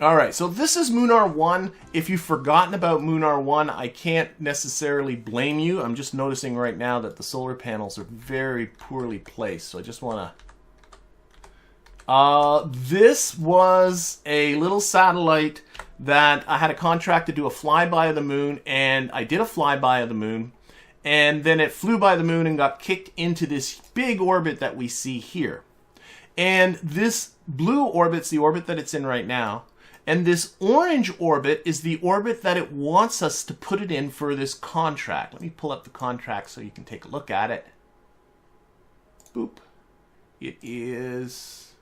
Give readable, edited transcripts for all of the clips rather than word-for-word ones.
Alright, so this is Munar 1. If you've forgotten about Munar 1, I can't necessarily blame you. I'm just noticing right now that the solar panels are very poorly placed, so I just want to... this was a little satellite that I had a contract to do a flyby of the moon, and I did a flyby of the moon, and then it flew by the moon and got kicked into this big orbit that we see here. And this blue orbit's the orbit that it's in right now. And this orange orbit is the orbit that it wants us to put it in for this contract. Let me pull up the contract so you can take a look at it. Boop. It is...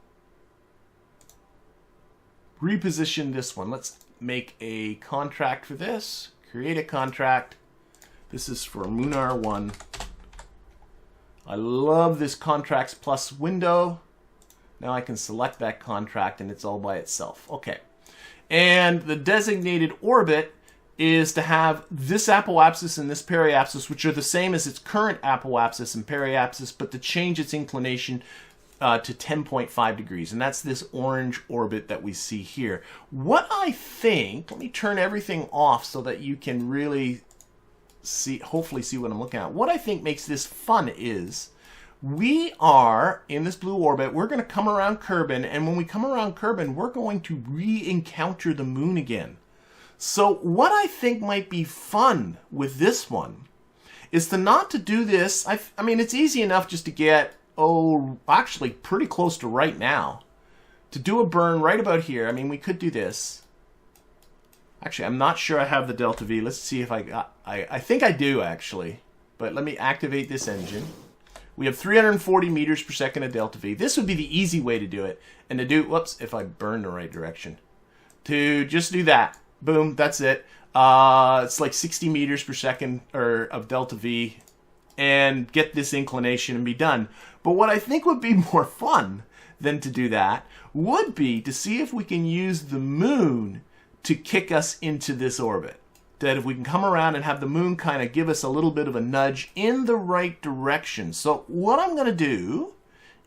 reposition this one. Let's make a contract for this. Create a contract. This is for Munar 1. I love this Contracts Plus window. Now I can select that contract and it's all by itself. Okay. And the designated orbit is to have this apoapsis and this periapsis, which are the same as its current apoapsis and periapsis, but to change its inclination to 10.5 degrees. And that's this orange orbit that we see here. What I think, let me turn everything off so that you can really see, hopefully see what I'm looking at. What I think makes this fun is we are in this blue orbit. We're going to come around Kerbin, and when we come around Kerbin, we're going to re-encounter the moon again. So what I think might be fun with this one is to not to do this. I mean, it's easy enough just to get, actually pretty close to right now, to do a burn right about here. I mean, we could do this. Actually, I'm not sure I have the delta V. Let's see if I got, I think I do actually, but let me activate this engine. We have 340 meters per second of delta V. This would be the easy way to do it. And to do, whoops, if I burn the right direction. To just do that. Boom, that's it. It's like 60 meters per second of delta V. And get this inclination and be done. But what I think would be more fun than to do that would be to see if we can use the moon to kick us into this orbit. That if we can come around and have the moon kind of give us a little bit of a nudge in the right direction. So what I'm going to do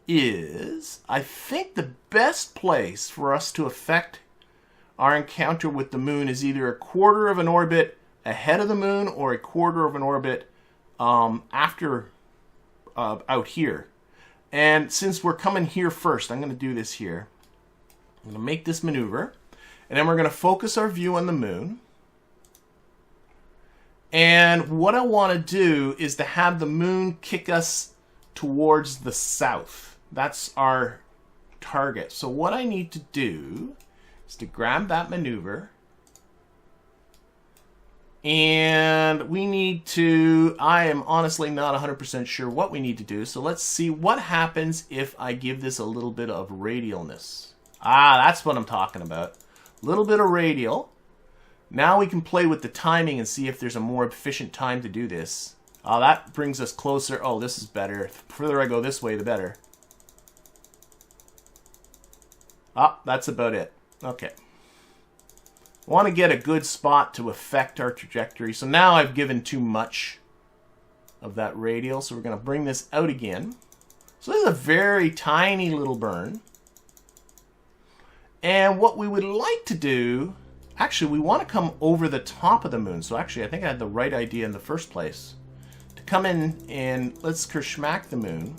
is, I think the best place for us to affect our encounter with the moon is either a quarter of an orbit ahead of the moon or a quarter of an orbit after out here. And since we're coming here first, I'm going to do this here. I'm going to make this maneuver. And then we're going to focus our view on the moon. And what I want to do is to have the moon kick us towards the south. That's our target. So what I need to do is to grab that maneuver. And we need to, I am honestly not 100% sure what we need to do. So let's see what happens if I give this a little bit of radialness. That's what I'm talking about. A little bit of radial. Now we can play with the timing and see if there's a more efficient time to do this. That brings us closer. Oh, this is better. The further I go this way, the better. That's about it. Okay. I want to get a good spot to affect our trajectory. So now I've given too much of that radial. So we're going to bring this out again. So this is a very tiny little burn. And what we would like to do... Actually, we want to come over the top of the moon. So actually, I think I had the right idea in the first place. To come in and let's kerschmack the moon.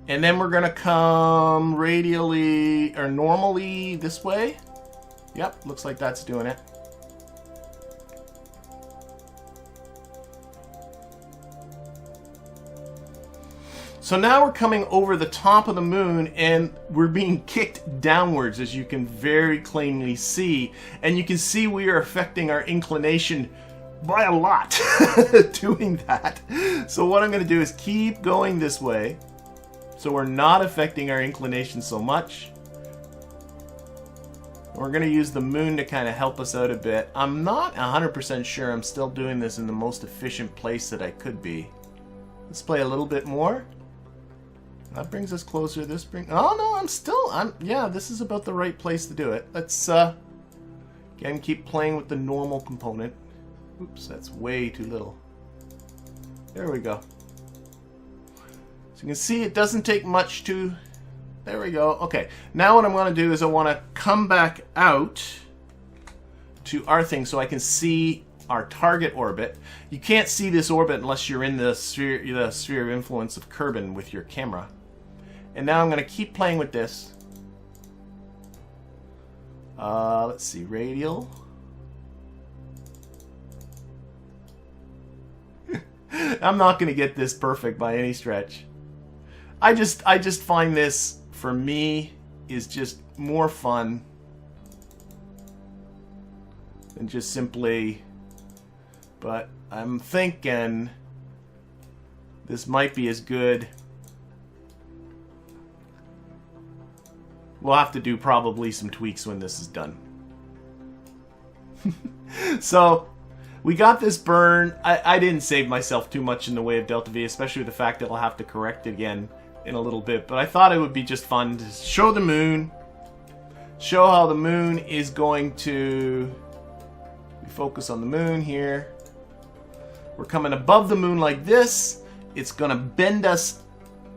And then we're going to come radially, or normally this way. Yep, looks like that's doing it. So now we're coming over the top of the moon and we're being kicked downwards, as you can very plainly see. And you can see we are affecting our inclination by a lot doing that. So what I'm going to do is keep going this way. So we're not affecting our inclination so much. We're going to use the moon to kind of help us out a bit. I'm not 100% sure I'm still doing this in the most efficient place that I could be. Let's play a little bit more. That brings us closer. This brings... Oh, no, yeah, this is about the right place to do it. Let's, again, keep playing with the normal component. Oops, that's way too little. There we go. So you can see it doesn't take much to There we go. Okay, now what I'm going to do is I want to come back out to our thing so I can see our target orbit. You can't see this orbit unless you're in the sphere of influence of Kerbin with your camera. And now I'm going to keep playing with this. Let's see, radial. I'm not going to get this perfect by any stretch. I just find this, for me, is just more fun than just simply, but I'm thinking this might be as good. We'll have to do probably some tweaks when this is done. So, we got this burn. I didn't save myself too much in the way of delta V, especially with the fact that I'll have to correct it again in a little bit. But I thought it would be just fun to show the moon. Show how the moon is going to... We focus on the moon here. We're coming above the moon like this. It's going to bend us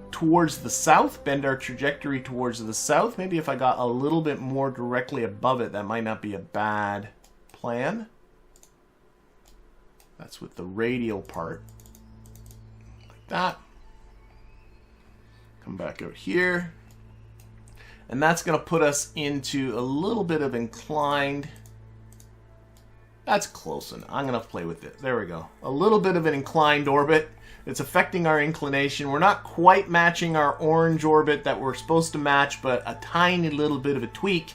towards the south, bend our trajectory towards the south. Maybe if I got a little bit more directly above it, that might not be a bad plan. That's with the radial part. Like that. Come back out here. And that's going to put us into a little bit of inclined. That's close enough. I'm going to play with it. There we go. A little bit of an inclined orbit. It's affecting our inclination. We're not quite matching our orange orbit that we're supposed to match, but a tiny little bit of a tweak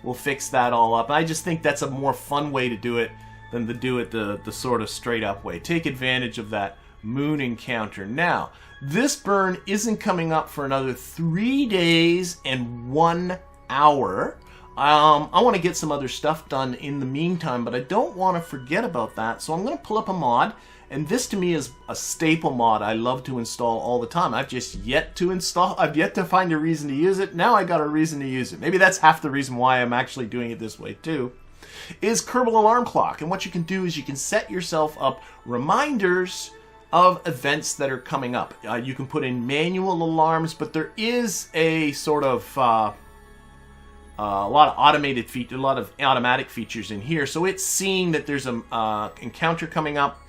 will fix that all up. I just think that's a more fun way to do it than to do it the sort of straight up way. Take advantage of that moon encounter. Now, this burn isn't coming up for another 3 days and 1 hour. I want to get some other stuff done in the meantime, but I don't want to forget about that. So I'm going to pull up a mod. And this to me is a staple mod I love to install all the time. I've just yet to install, I've yet to find a reason to use it. Now I got a reason to use it. Maybe that's half the reason why I'm actually doing it this way too. Is Kerbal Alarm Clock. And what you can do is you can set yourself up reminders of events that are coming up. You can put in manual alarms, but there is a sort of a lot of automated feature, a lot of automatic features in here. So it's seeing that there's an encounter coming up.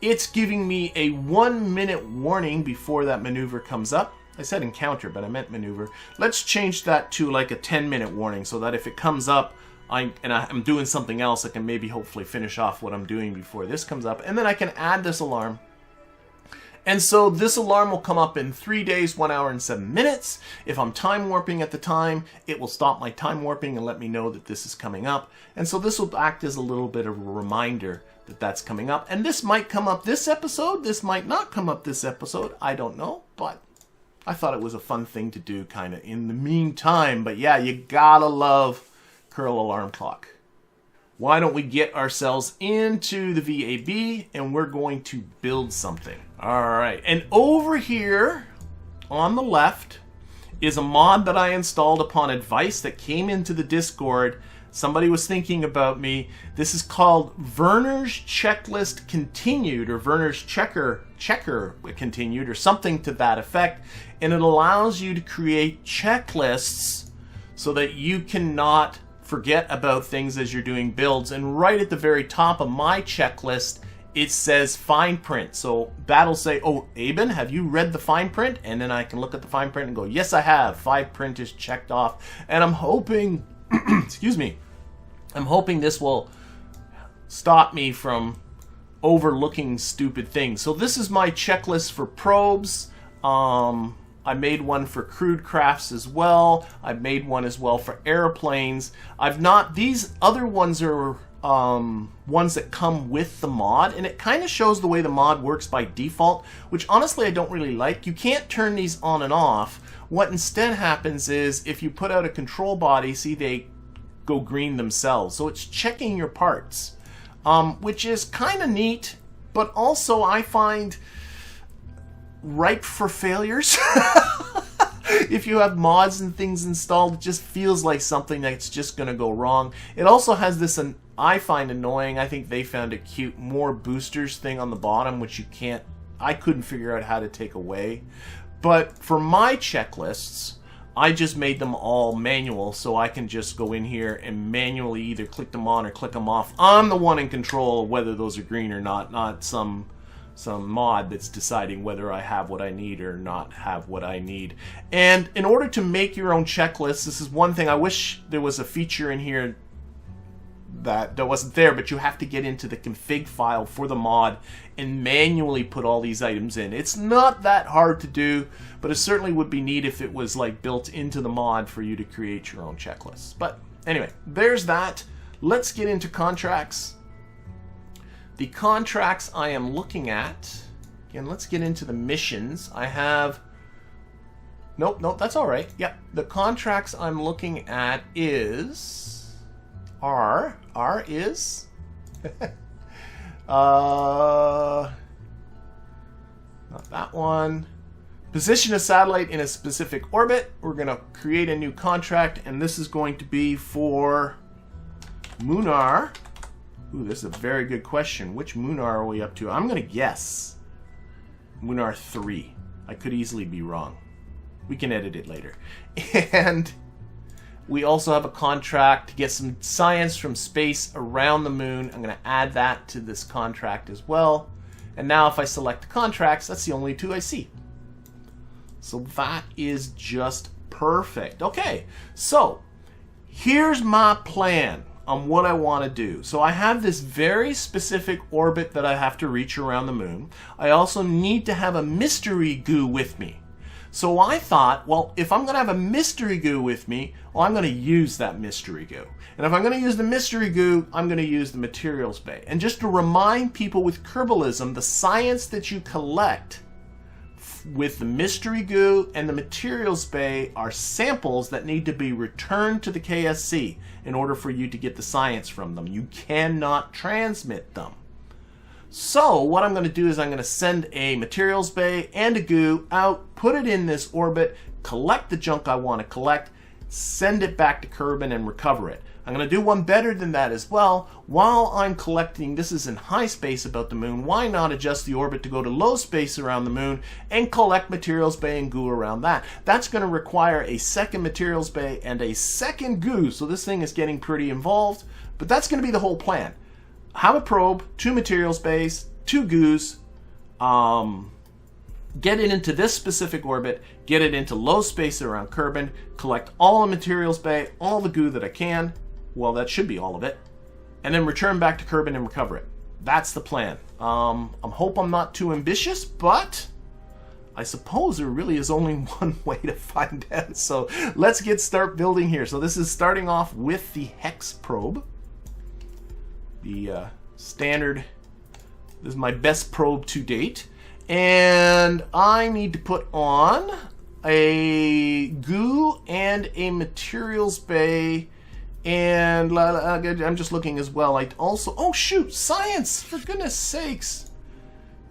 It's giving me a 1-minute warning before that maneuver comes up. I said encounter, but I meant maneuver. Let's change that to like a 10-minute warning so that if it comes up, I'm doing something else, I can maybe hopefully finish off what I'm doing before this comes up. And then I can add this alarm. And so this alarm will come up in 3 days, 1 hour, and 7 minutes. If I'm time warping at the time, it will stop my time warping and let me know that this is coming up. And so this will act as a little bit of a reminder that that's coming up. And this might come up this episode. This might not come up this episode. I don't know. But I thought it was a fun thing to do kind of in the meantime. But yeah, you gotta love Kerbal Alarm Clock. Why don't we get ourselves into the VAB and we're going to build something. Alright, and over here on the left is a mod that I installed upon advice that came into the Discord. Somebody was thinking about me. This is called Werner's Checklist Continued, or Werner's Checker Continued, or something to that effect. And it allows you to create checklists so that you cannot forget about things as you're doing builds. And right at the very top of my checklist, it says fine print. So that'll say, oh, Aben, have you read the fine print? And then I can look at the fine print and go, yes, I have. Fine print is checked off. And I'm hoping, excuse me, I'm hoping this will stop me from overlooking stupid things. So this is my checklist for probes. I made one for crude crafts as well. I've made one as well for airplanes. These other ones are ones that come with the mod, and it kind of shows the way the mod works by default, which honestly I don't really like. You can't turn these on and off. What instead happens is if you put out a control body, see, they go green themselves. So it's checking your parts, which is kind of neat, but also I find ripe for failures. If you have mods and things installed, it just feels like something that's just going to go wrong. It also has this, I find annoying, I think they found it cute, more boosters thing on the bottom, which you can't, I couldn't figure out how to take away. But for my checklists, I just made them all manual, so I can just go in here and manually either click them on or click them off. I'm the one in control of whether those are green or not some mod that's deciding whether I have what I need or not have what I need. And in order to make your own checklist, this is one thing I wish there was a feature in here that wasn't there, but you have to get into the config file for the mod and manually put all these items in. It's not that hard to do, but it certainly would be neat if it was like built into the mod for you to create your own checklists. But anyway, there's that. Let's get into contracts. The contracts I am looking at, again, let's get into the missions. I have, nope, that's all right. Yep, the contracts I'm looking at is R is not that one. Position a satellite in a specific orbit. We're going to create a new contract, and this is going to be for Munar. Ooh, this is a very good question. Which Munar are we up to? I'm going to guess Munar 3. I could easily be wrong. We can edit it later. And we also have a contract to get some science from space around the moon. I'm going to add that to this contract as well. And now if I select the contracts, that's the only two I see. So that is just perfect. Okay, so here's my plan on what I want to do. So I have this very specific orbit that I have to reach around the moon. I also need to have a mystery goo with me. So I thought, well, if I'm going to have a mystery goo with me, well, I'm going to use that mystery goo. And if I'm going to use the mystery goo, I'm going to use the materials bay. And just to remind people with Kerbalism, the science that you collect with the mystery goo and the materials bay are samples that need to be returned to the KSC in order for you to get the science from them. You cannot transmit them. So what I'm going to do is I'm going to send a materials bay and a goo out, put it in this orbit, collect the junk I want to collect, send it back to Kerbin and recover it. I'm going to do one better than that as well. While I'm collecting, this is in high space about the moon, why not adjust the orbit to go to low space around the moon and collect materials bay and goo around that? That's going to require a second materials bay and a second goo, so this thing is getting pretty involved, but that's going to be the whole plan. Have a probe, 2 materials bays, 2 goos, get it into this specific orbit, get it into low space around Kerbin, collect all the materials bay, all the goo that I can, well, that should be all of it, and then return back to Kerbin and recover it. That's the plan. I hope I'm not too ambitious, but I suppose there really is only one way to find out. So let's start building here. So this is starting off with the hex probe. The standard, this is my best probe to date. And I need to put on a goo and a materials bay. And I'm just looking as well. I also, oh shoot, science, for goodness sakes.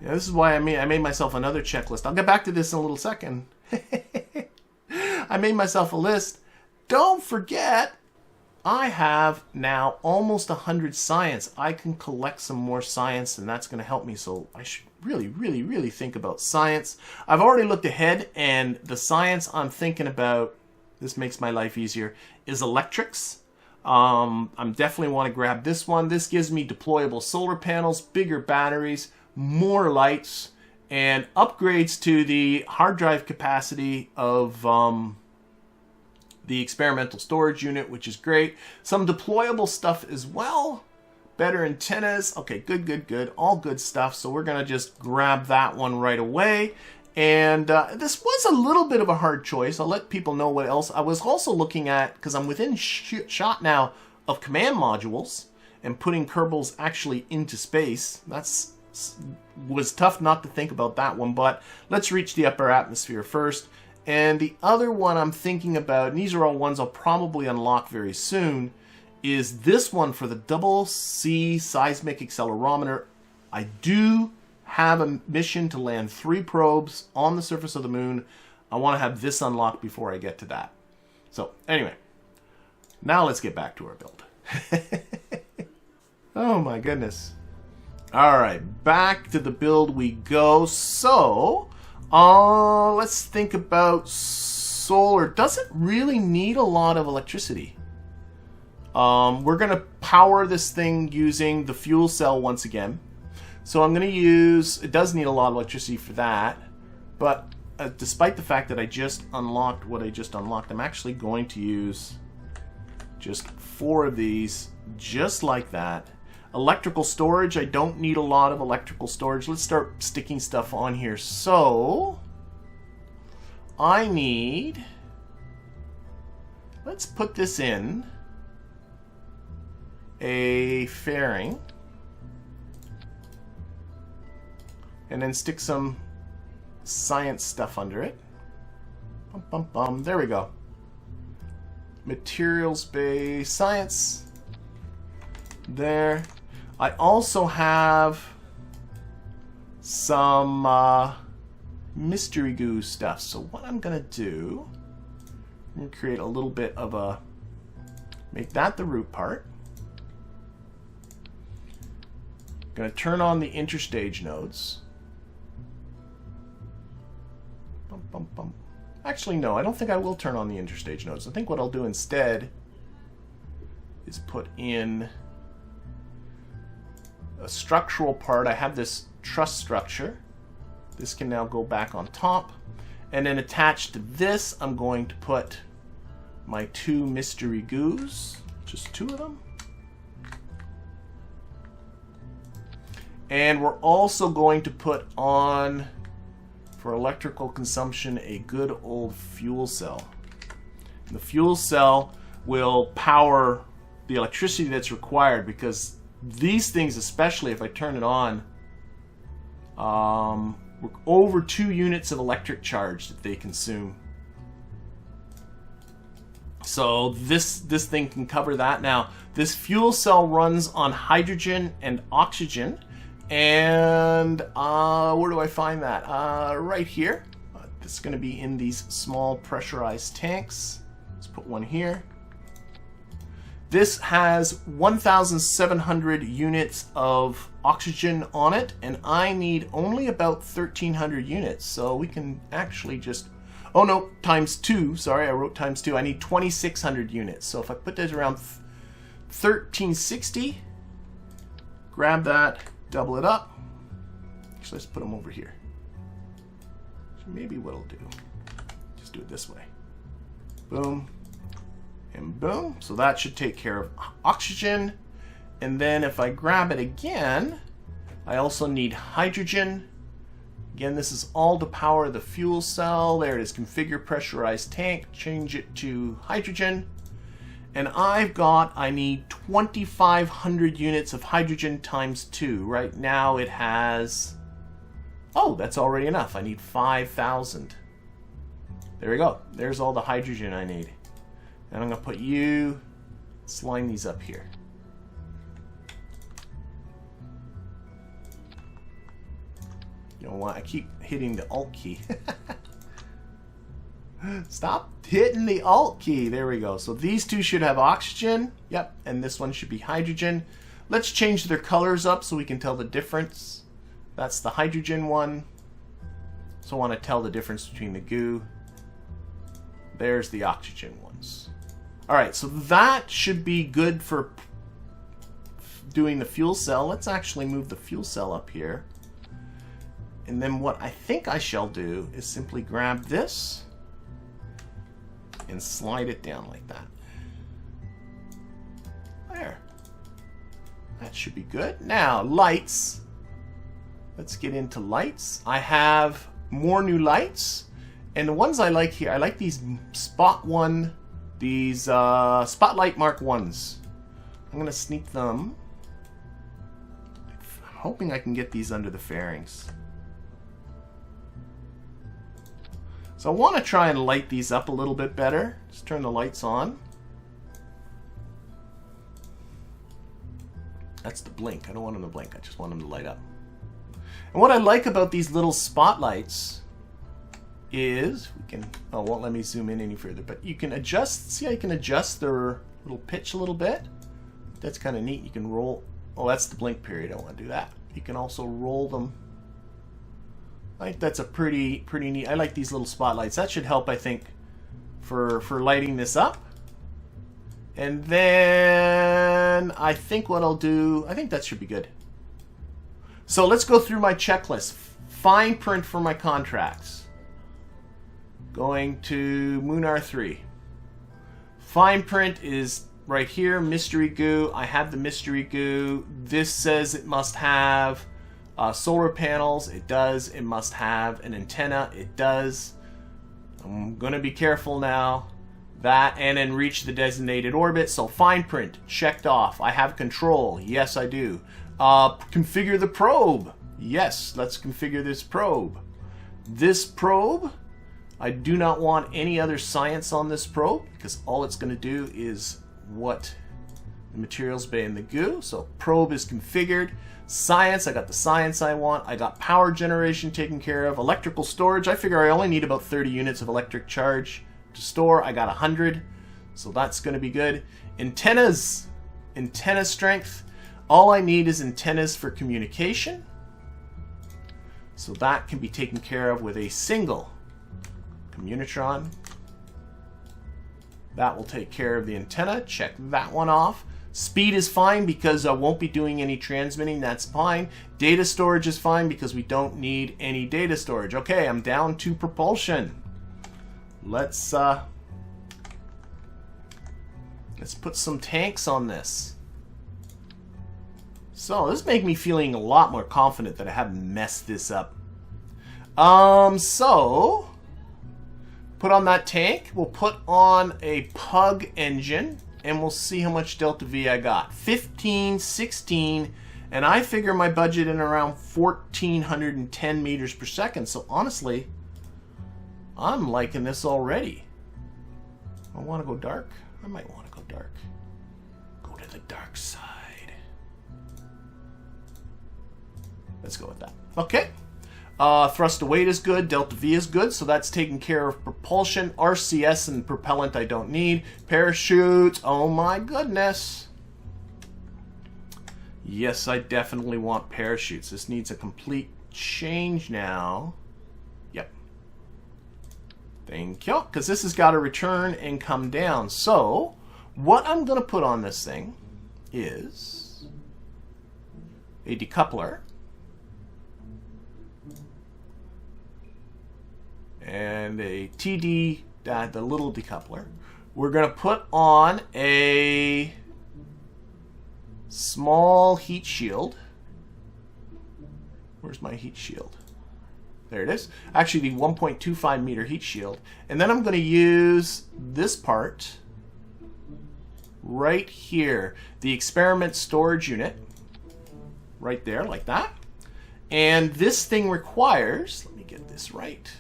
Yeah, this is why I made myself another checklist. I'll get back to this in a little second. I made myself a list. Don't forget, I have now almost 100 science. I can collect some more science, and that's going to help me. So I should really think about science. I've already looked ahead, and the science I'm thinking about, this makes my life easier, is electrics. I'm definitely want to grab this one. This gives me deployable solar panels, bigger batteries, more lights, and upgrades to the hard drive capacity of the experimental storage unit, which is great. Some deployable stuff as well. Better antennas. Okay, good. All good stuff. So we're going to just grab that one right away. And this was a little bit of a hard choice. I'll let people know what else. I was also looking at, because I'm within shot now of command modules and putting Kerbals actually into space. Was tough not to think about that one, but let's reach the upper atmosphere first. And the other one I'm thinking about, and these are all ones I'll probably unlock very soon, is this one for the double C seismic accelerometer. I do have a mission to land 3 probes on the surface of the moon. I want to have this unlocked before I get to that. So anyway, now let's get back to our build. Oh my goodness. All right, back to the build we go. So let's think about solar doesn't really need a lot of electricity. We're going to power this thing using the fuel cell once again. So I'm going to use, it does need a lot of electricity for that, but despite the fact that I just unlocked what I just unlocked, I'm actually going to use just 4 of these, just like that. Electrical storage, I don't need a lot of electrical storage. Let's start sticking stuff on here. So, I need, let's put this in a fairing. And then stick some science stuff under it. Bum, bum, bum. There we go. Materials Bay Science. There. I also have some mystery goo stuff. So what I'm going to do, I'm going to create a little bit of a, make that the root part. Going to turn on the interstage nodes. Bum, bum, bum. Actually, no, I don't think I will turn on the interstage nodes. I think what I'll do instead is put in a structural part. I have this truss structure. This can now go back on top. And then attached to this, I'm going to put my 2 mystery goos. Just 2 of them. And we're also going to put on, for electrical consumption, a good old fuel cell. And the fuel cell will power the electricity that's required, because these things, especially if I turn it on, we're over 2 units of electric charge that they consume. So this thing can cover that. Now, this fuel cell runs on hydrogen and oxygen. And where do I find that? Right here. This is going to be in these small pressurized tanks. Let's put one here. This has 1,700 units of oxygen on it, and I need only about 1,300 units. So we can actually just, oh no, times 2. Sorry, I wrote times 2. I need 2,600 units. So if I put this around 1,360, grab that, double it up. Actually, let's put them over here. So maybe what I'll do, just do it this way. Boom. And boom. So that should take care of oxygen. And then if I grab it again, I also need hydrogen. Again, this is all to power the fuel cell. There it is. Configure pressurized tank. Change it to hydrogen. And I need 2,500 units of hydrogen times 2. Right now it has, oh, that's already enough. I need 5,000. There we go. There's all the hydrogen I need. And I'm going to put you, let's line these up here. You know what? I keep hitting the Alt key. Stop hitting the Alt key. There we go. So these 2 should have oxygen. Yep. And this one should be hydrogen. Let's change their colors up so we can tell the difference. That's the hydrogen one. So I want to tell the difference between the goo. There's the oxygen ones. Alright, so that should be good for doing the fuel cell. Let's actually move the fuel cell up here. And then what I think I shall do is simply grab this and slide it down like that. There. That should be good. Now, lights. Let's get into lights. I have more new lights. And the ones I like here, I like these Spotlight Mark 1s. I'm going to sneak them. I'm hoping I can get these under the fairings. So I want to try and light these up a little bit better. Just turn the lights on. That's the blink. I don't want them to blink. I just want them to light up. And what I like about these little spotlights is we can, oh, it won't let me zoom in any further, but you can adjust, see how you can adjust their little pitch a little bit? That's kind of neat. You can roll, oh, that's the blink period. I don't want to do that. You can also roll them. I think that's a pretty neat, I like these little spotlights. That should help, I think, for lighting this up. And then I think what I'll do, I think that should be good. So let's go through my checklist. Fine print for my contracts. Going to Munar 3. Fine print is right here, mystery goo. I have the mystery goo. This says it must have solar panels. It does. It must have an antenna. It does. I'm going to be careful now. That, and then reach the designated orbit. So fine print, checked off. I have control. Yes, I do. Configure the probe. Yes, let's configure this probe. This probe, I do not want any other science on this probe because all it's going to do is what the Materials Bay and the Goo. So probe is configured. Science, I got the science I want. I got power generation taken care of. Electrical storage, I figure I only need about 30 units of electric charge to store. I got 100, so that's going to be good. Antennas, antenna strength. All I need is antennas for communication, so that can be taken care of with a single communitron. That will take care of the antenna. Check that one off. Speed is fine because I won't be doing any transmitting. That's fine. Data storage is fine because we don't need any data storage. Okay, I'm down to propulsion. Let's put some tanks on this. So this makes me feeling a lot more confident that I haven't messed this up. So put on that tank. We'll put on a Pug engine, and we'll see how much delta V I got. 15, 16, and I figure my budget in around 1,410 meters per second. So honestly, I'm liking this already. I want to go dark. I might want to go dark. Go to the dark side. Let's go with that. Okay. Thrust to weight is good. Delta V is good. So that's taking care of propulsion. RCS and propellant I don't need. Parachutes. Oh my goodness. Yes, I definitely want parachutes. This needs a complete change now. Yep. Thank you. Because this has got to return and come down. So what I'm going to put on this thing is a decoupler. And a TD, the little decoupler. We're going to put on a small heat shield. Where's my heat shield? There it is. Actually, the 1.25 meter heat shield. And then I'm going to use this part right here. The experiment storage unit. Right there, like that. And this thing requires, let me get this right.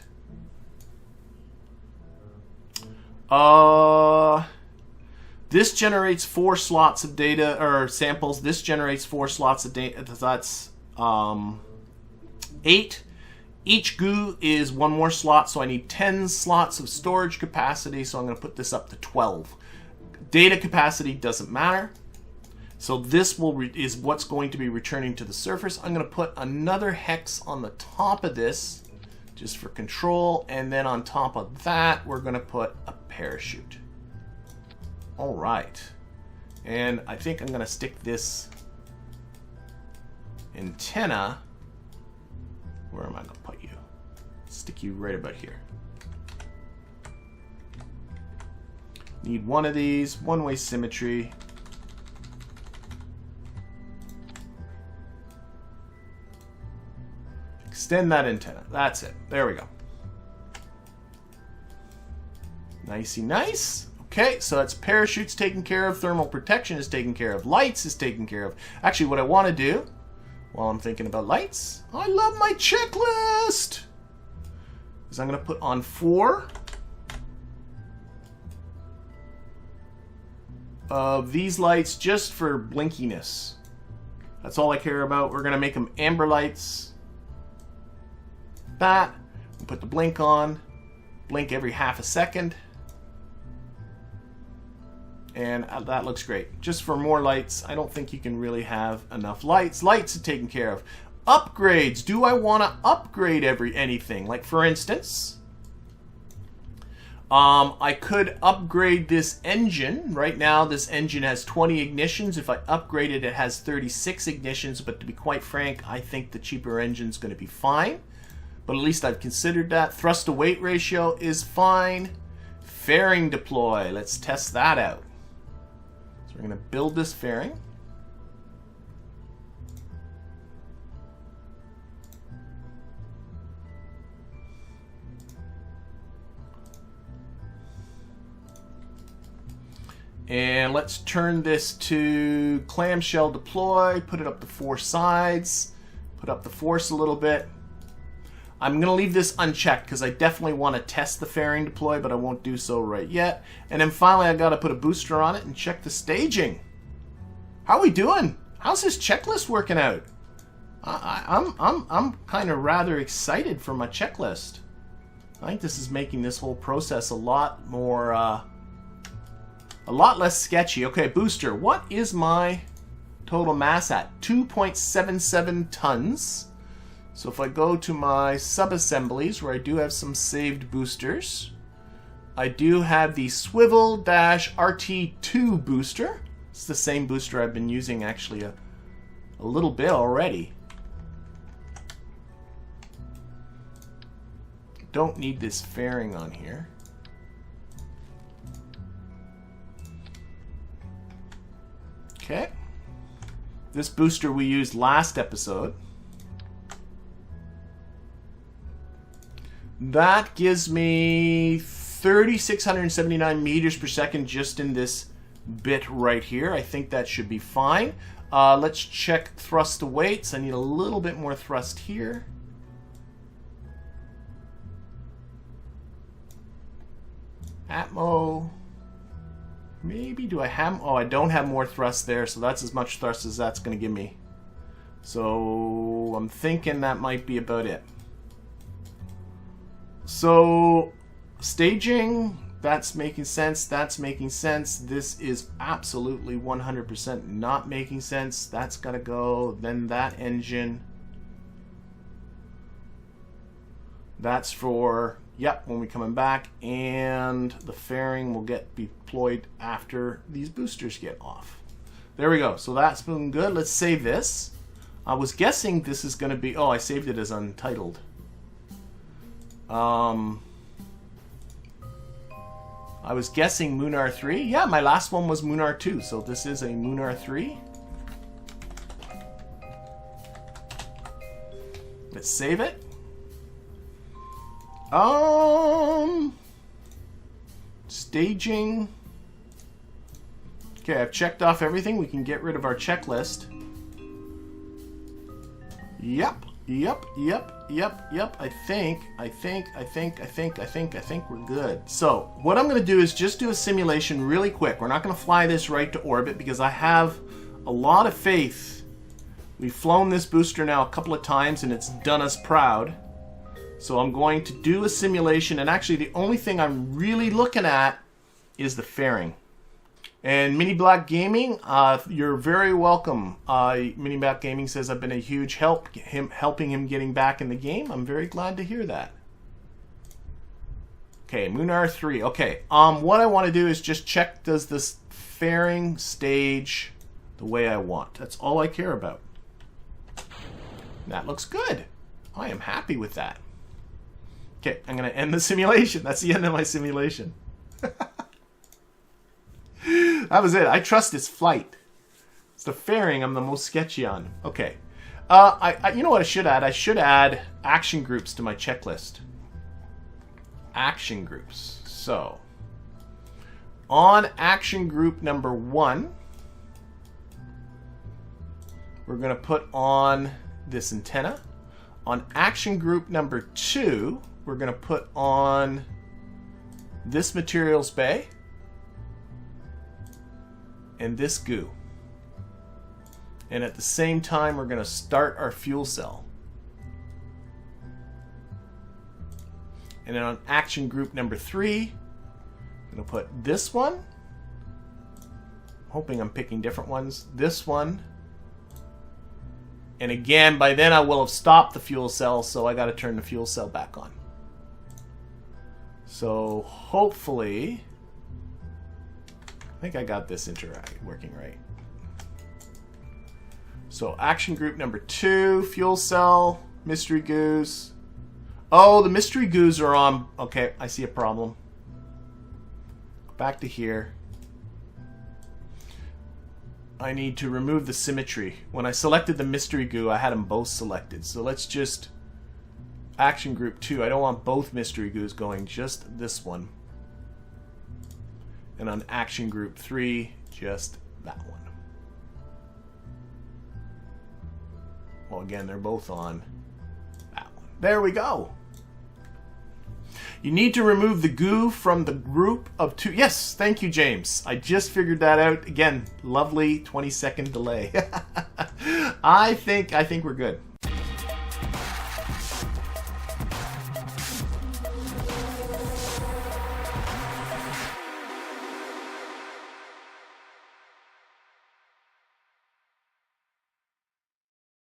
This generates 4 slots of data or samples. This generates 4 slots of data. That's 8. Each goo is 1 more slot, so I need 10 slots of storage capacity. So I'm going to put this up to 12. Data capacity doesn't matter. So this is what's going to be returning to the surface. I'm going to put another hex on the top of this, just for control, and then on top of that, we're going to put a parachute. All right, and I think I'm going to stick this antenna. Where am I going to put you? Stick you right about here. Need one of these, one-way symmetry. Extend that antenna. That's it. There we go. Nicey nice. Okay, so that's parachutes taken care of. Thermal protection is taken care of. Lights is taken care of. Actually, what I want to do while I'm thinking about lights, I love my checklist, is I'm going to put on 4 of these lights just for blinkiness. That's all I care about. We're going to make them amber lights. That. We'll put the blink on. Blink every half a second. And that looks great. Just for more lights, I don't think you can really have enough lights. Lights are taken care of. Upgrades. Do I want to upgrade anything? Like, for instance, I could upgrade this engine. Right now, this engine has 20 ignitions. If I upgrade it, it has 36 ignitions. But to be quite frank, I think the cheaper engine's going to be fine. But at least I've considered that. Thrust to weight ratio is fine. Fairing deploy. Let's test that out. So we're going to build this fairing. And let's turn this to clamshell deploy, put it up to 4 sides, put up the force a little bit. I'm going to leave this unchecked because I definitely want to test the fairing deploy, but I won't do so right yet. And then finally I got to put a booster on it and check the staging. How are we doing? How's this checklist working out? I'm kind of rather excited for my checklist. I think this is making this whole process a lot more... a lot less sketchy. Okay, booster. What is my total mass at? 2.77 tons. So if I go to my sub-assemblies, where I do have some saved boosters, I do have the Swivel-RT2 booster. It's the same booster I've been using actually a little bit already. Don't need this fairing on here. Okay, this booster we used last episode. That gives me 3,679 meters per second just in this bit right here. I think that should be fine. Let's check thrust to weights. I need a little bit more thrust here. Atmo. Maybe do I have... Oh, I don't have more thrust there, so that's as much thrust as that's going to give me. So I'm thinking that might be about it. So staging, that's making sense. That's making sense. This is absolutely 100% not making sense. That's got to go. Then that engine. That's for... Yep, when we're coming back, and the fairing will get deployed after these boosters get off. There we go. So that's been good. Let's save this. I was guessing this is going to be... Oh, I saved it as untitled. I was guessing Munar 3. Yeah, my last one was Munar 2, so this is a Munar 3. Let's save it. Staging. Okay, I've checked off everything. We can get rid of our checklist. Yep. I think we're good. So, what I'm going to do is just do a simulation really quick. We're not going to fly this right to orbit because I have a lot of faith. We've flown this booster now a couple of times and it's done us proud. So I'm going to do a simulation, and actually the only thing I'm really looking at is the fairing. And Mini Black Gaming, you're very welcome. Mini Black Gaming says I've been a huge help, helping him getting back in the game. I'm very glad to hear that. Okay, Munar 3. Okay, what I want to do is just check, does this fairing stage the way I want? That's all I care about. That looks good. I am happy with that. Okay, I'm going to end the simulation. That's the end of my simulation. That was it. I trust its flight. It's the fairing I'm the most sketchy on. Okay. You know what I should add? I should add action groups to my checklist. Action groups. So, on action group number 1, we're going to put on this antenna. On action group number 2, we're going to put on this materials bay and this goo. And at the same time, we're going to start our fuel cell. And then on action group number 3, I'm going to put this one. I'm hoping I'm picking different ones. This one. And again, by then I will have stopped the fuel cell, so I got to turn the fuel cell back on. So hopefully, I think I got this working right. So action group number 2, fuel cell, mystery goos. Oh, the mystery goos are on. Okay, I see a problem. Back to here. I need to remove the symmetry. When I selected the mystery goo, I had them both selected. So let's just action group 2. I don't want both mystery goos going, just this one. And on action group 3, just that one. Well, again, they're both on that one. There we go. You need to remove the goo from the group of 2. Yes, thank you, James. I just figured that out. Again, lovely 20-second delay. I think we're good.